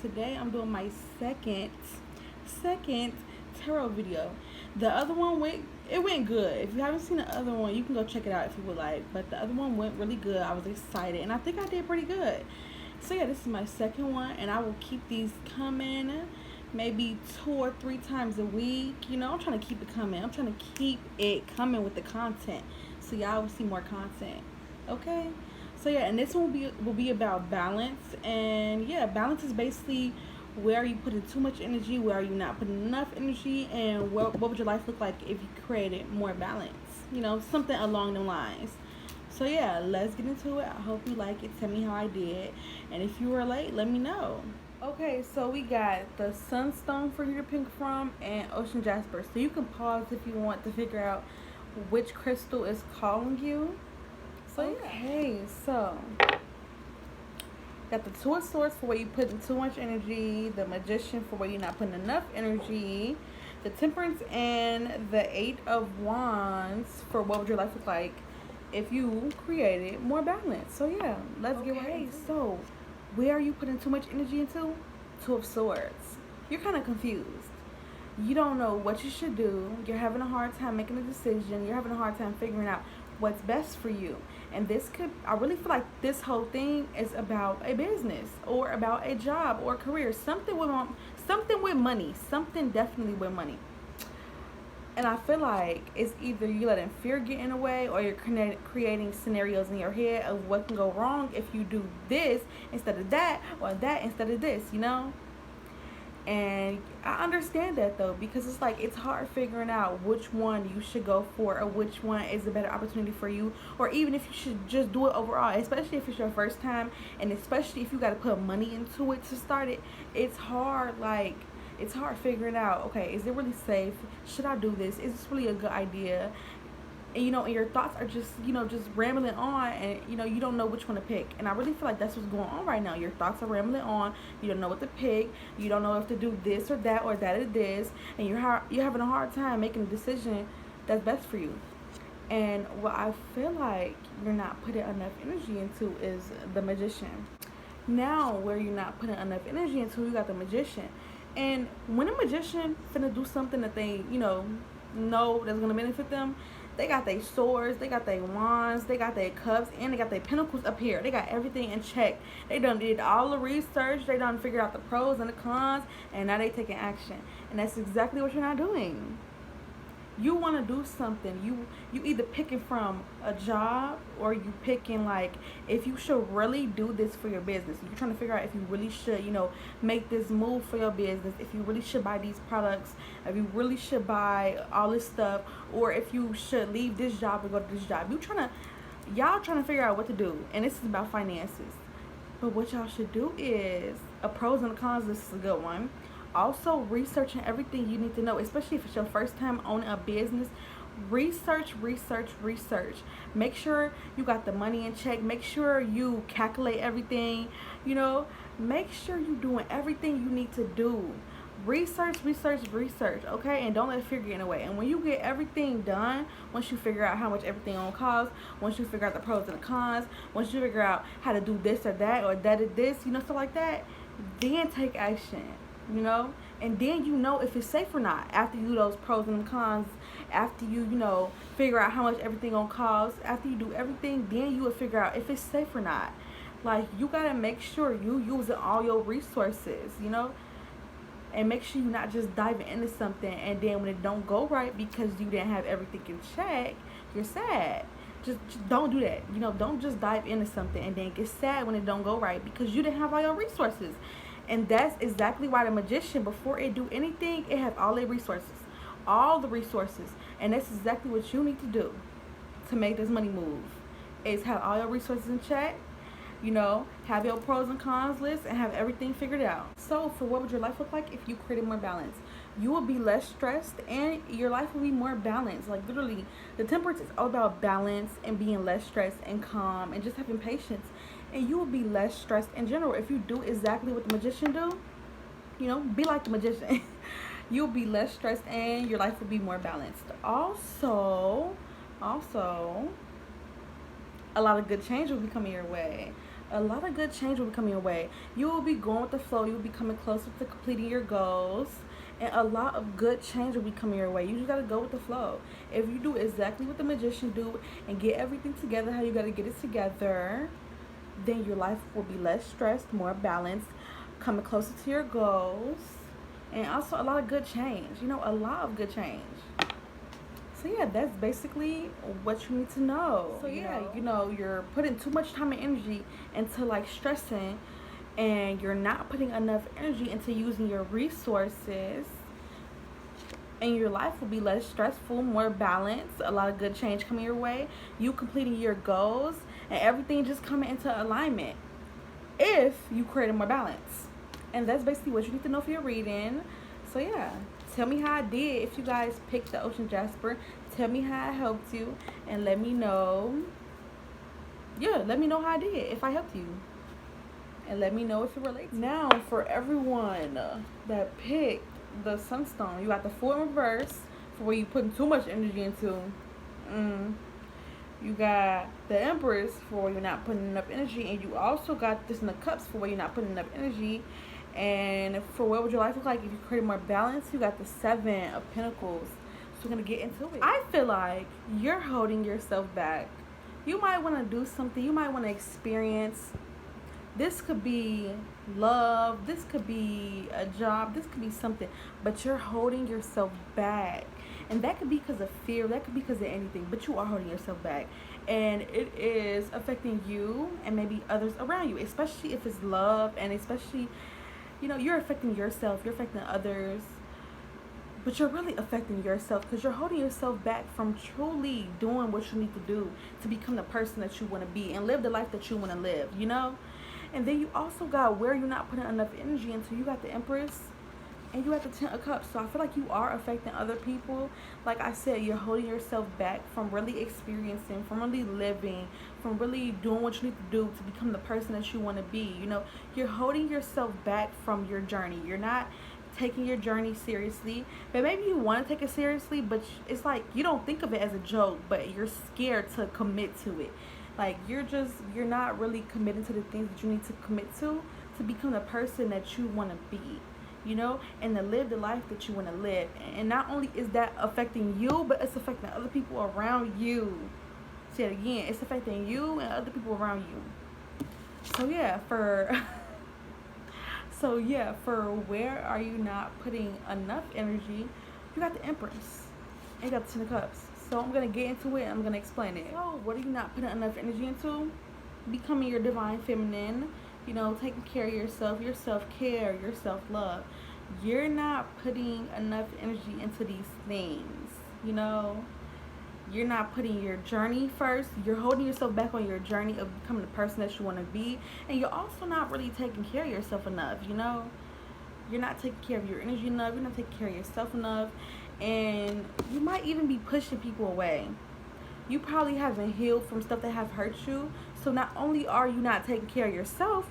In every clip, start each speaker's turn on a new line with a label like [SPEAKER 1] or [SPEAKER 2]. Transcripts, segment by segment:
[SPEAKER 1] today I'm doing my second tarot video. The other one went good. If you haven't seen the other one, you can go check it out if you would like. But the other one went really good. I was excited, and I think I did pretty good. So yeah, this is my second one, and I will keep these coming, maybe 2 or 3 times a week. I'm trying to keep it coming. I'm trying to keep it coming with the content, so y'all will see more content. Okay. So yeah, and this one will be about balance, and yeah, balance is basically where are you putting too much energy, where are you not putting enough energy, and what would your life look like if you created more balance? Something along the lines. So yeah, let's get into it. I hope you like it. Tell me how I did, and if you were late, let me know. Okay, so we got the Sunstone for you to pick from and Ocean Jasper. So you can pause if you want to figure out which crystal is calling you. So yeah. Okay, so got the Two of Swords for where you putting too much energy, the Magician for where you're not putting enough energy, the Temperance and the Eight of Wands for what would your life look like if you created more balance. So yeah, let's get right. So where are you putting too much energy into? Two of Swords. You're kind of confused. You don't know what you should do. You're having a hard time making a decision. You're having a hard time figuring out what's best for you. And I really feel like this whole thing is about a business or about a job or a career. Something with money. Something definitely with money. And I feel like it's either you letting fear get in the way, or you're creating scenarios in your head of what can go wrong if you do this instead of that, or that instead of this, And I understand that though, because it's hard figuring out which one you should go for, or which one is a better opportunity for you, or even if you should just do it overall, especially if it's your first time, and especially if you got to put money into it to start it. It's hard figuring out, okay, is it really safe? Should I do this? Is this really a good idea? And your thoughts are just rambling on, and you don't know which one to pick. And I really feel like that's what's going on right now. Your thoughts are rambling on. You don't know what to pick. You don't know if to do this or that or this, and you're having a hard time making a decision that's best for you. And what I feel like you're not putting enough energy into is the Magician. Now, where you're not putting enough energy into, you got the Magician. And when a magician finna do something that they, know that's gonna benefit them, they got their swords, they got their wands, they got their cups, and they got their pentacles up here. They got everything in check. They done did all the research. They done figured out the pros and the cons, and now they taking action. And that's exactly what you're not doing. You want to do something. You either picking from a job, or you picking if you should really do this for your business. You're trying to figure out if you really should, make this move for your business. If you really should buy these products. If you really should buy all this stuff, or if you should leave this job and go to this job. Y'all trying to figure out what to do, and this is about finances. But what y'all should do is a pros and the cons. This is a good one. Also, researching everything you need to know, especially if it's your first time owning a business. Research. Make sure you got the money in check. Make sure you calculate everything. Make sure you're doing everything you need to do. Research, okay? And don't let fear get in the way. And when you get everything done, once you figure out how much everything gonna cost, once you figure out the pros and the cons, once you figure out how to do this or that, or that or this, stuff like that, then take action. And then if it's safe or not. After you do those pros and cons, after you figure out how much everything gonna cost, after you do everything, then you will figure out if it's safe or not. You gotta make sure you using all your resources, and make sure you're not just diving into something, and then when it don't go right because you didn't have everything in check, you're sad. Just don't do that. Don't just dive into something and then get sad when it don't go right because you didn't have all your resources. And that's exactly why the Magician, before it do anything, it have all the resources. And that's exactly what you need to do to make this money move, is have all your resources in check, have your pros and cons list, and have everything figured out. So for what would your life look like if you created more balance? You will be less stressed, and your life will be more balanced. Literally, the Temperance is all about balance and being less stressed and calm and just having patience. And you will be less stressed in general if you do exactly what the Magician do. Be like the Magician. You'll be less stressed, and your life will be more balanced. Also, a lot of good change will be coming your way. A lot of good change will be coming your way. You will be going with the flow. You will be coming closer to completing your goals. And a lot of good change will be coming your way. You just gotta go with the flow. If you do exactly what the magician do and get everything together how you gotta get it together, then your life will be less stressed, more balanced, coming closer to your goals, and also a lot of good change. You know, a lot of good change. So yeah, that's basically what you need to know. So yeah, you know, you're putting too much time and energy into like stressing, and you're not putting enough energy into using your resources, and your life will be less stressful, more balanced, a lot of good change coming your way, you completing your goals, and everything just coming into alignment if you create more balance. And that's basically what you need to know for your reading. So yeah, tell me how I did. If you guys picked the Ocean Jasper, tell me how I helped you, and let me know. Yeah, let me know how I did, if I helped you, and let me know if it relates. Now, for everyone that picked the Sunstone, you got the Fool in reverse for where you putting too much energy into. You got the Empress for where you're not putting enough energy, and you also got this in the Cups for where you're not putting enough energy. And for what would your life look like if you created more balance, you got the Seven of Pentacles. So we're gonna get into it. I feel like you're holding yourself back. You might want to do something. You might want to experience. This could be love. This could be a job. This could be something. But you're holding yourself back. And that could be because of fear. That could be because of anything. But you are holding yourself back. And it is affecting you and maybe others around you. Especially if it's love. And especially, you know, you're affecting yourself. You're affecting others. But you're really affecting yourself because you're holding yourself back from truly doing what you need to do to become the person that you want to be and live the life that you want to live, you know? And then you also got where you're not putting enough energy into. You got the Empress and you got the Ten of Cups. So I feel like you are affecting other people. Like I said, you're holding yourself back from really experiencing, from really living, from really doing what you need to do to become the person that you want to be. You know, you're holding yourself back from your journey. You're not taking your journey seriously, but maybe you want to take it seriously, but it's like you don't think of it as a joke, but you're scared to commit to it. Like you're not really committing to the things that you need to commit to become the person that you want to be, you know, and to live the life that you want to live. And not only is that affecting you, but it's affecting other people around you. Say it again, it's affecting you and other people around you. So yeah, for where are you not putting enough energy, you got the Empress and you got the Ten of Cups. So I'm going to get into it and I'm going to explain it. So what are you not putting enough energy into? Becoming your divine feminine, you know, taking care of yourself, your self-care, your self-love. You're not putting enough energy into these things, you know. You're not putting your journey first. You're holding yourself back on your journey of becoming the person that you want to be. And you're also not really taking care of yourself enough, you know. You're not taking care of your energy enough. You're not taking care of yourself enough. And you might even be pushing people away. You probably haven't healed from stuff that have hurt you. So not only are you not taking care of yourself,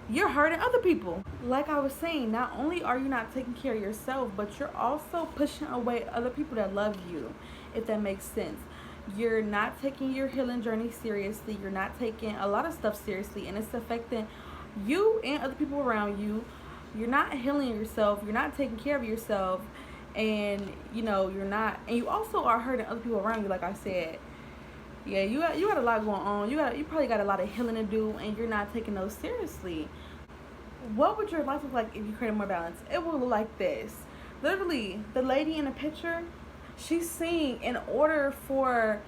[SPEAKER 1] you're hurting other people. Like I was saying, not only are you not taking care of yourself, but you're also pushing away other people that love you, if that makes sense. You're not taking your healing journey seriously. You're not taking a lot of stuff seriously, and it's affecting you and other people around you. You're not healing yourself. You're not taking care of yourself, and you know and you also are hurting other people around you. Like I said, yeah, you got a lot going on. You probably got a lot of healing to do, and you're not taking those seriously. What would your life look like if you created more balance? It would look like this. Literally, the lady in the picture, she's saying in order for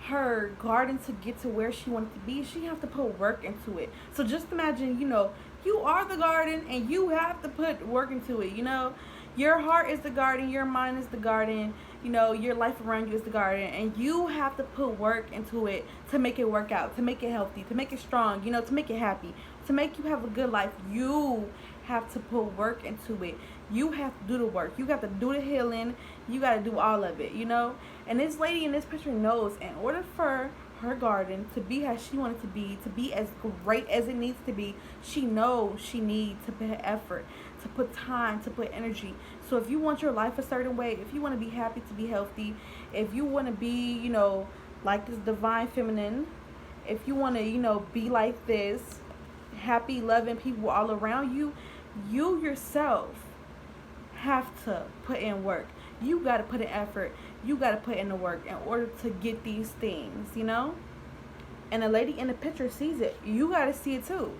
[SPEAKER 1] her garden to get to where she wanted to be, she have to put work into it. So just imagine, you know, you are the garden and you have to put work into it, you know. Your heart is the garden, your mind is the garden, you know, your life around you is the garden, and you have to put work into it to make it work out, to make it healthy, to make it strong, you know, to make it happy, to make you have a good life. You have to put work into it. You have to do the work. You got to do the healing. You got to do all of it, you know. And this lady in this picture knows in order for her garden to be how she wanted to be as great as it needs to be, she knows she needs to put effort, to put time, to put energy. So if you want your life a certain way, if you want to be happy, to be healthy, if you want to be, you know, like this divine feminine, if you want to, you know, be like this, happy, loving people all around you, you yourself have to put in work. You got to put in effort. You got to put in the work in order to get these things, you know? And the lady in the picture sees it. You got to see it too.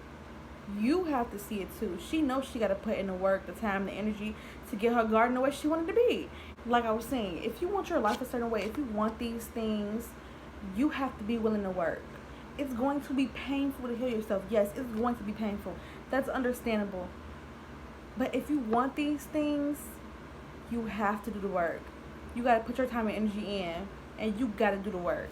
[SPEAKER 1] You have to see it too. She knows she got to put in the work, the time, the energy to get her garden the way she wanted to be. Like I was saying, if you want your life a certain way, if you want these things, you have to be willing to work. It's going to be painful to heal yourself. Yes, it's going to be painful. That's understandable. But if you want these things, you have to do the work. You got to put your time and energy in, and you got to do the work.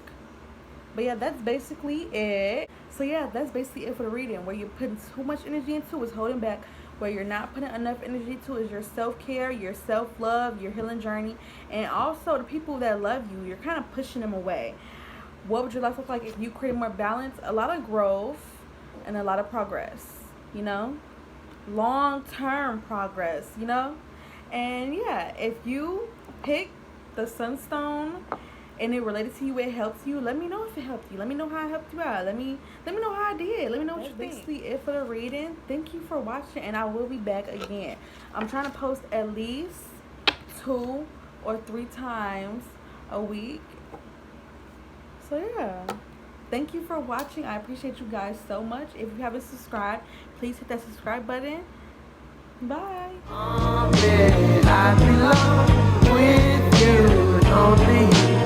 [SPEAKER 1] But yeah, that's basically it. So yeah, that's basically it for the reading. Where you're putting too much energy into is holding back. Where you're not putting enough energy to is your self-care, your self-love, your healing journey. And also the people that love you, you're kind of pushing them away. What would your life look like if you create more balance? A lot of growth and a lot of progress, you know? Long-term progress, you know? And yeah, if you pick the sunstone and it related to you, it helps you, let me know if it helped you. Let me know how it helped you out. Let me know how I did. Let me know what you think. That's basically it for the reading. Thank you for watching, and I will be back again. I'm trying to post at least 2 or 3 times a week. So yeah, thank you for watching. I appreciate you guys so much. If you haven't subscribed, please hit that subscribe button. Bye. I belong with you, only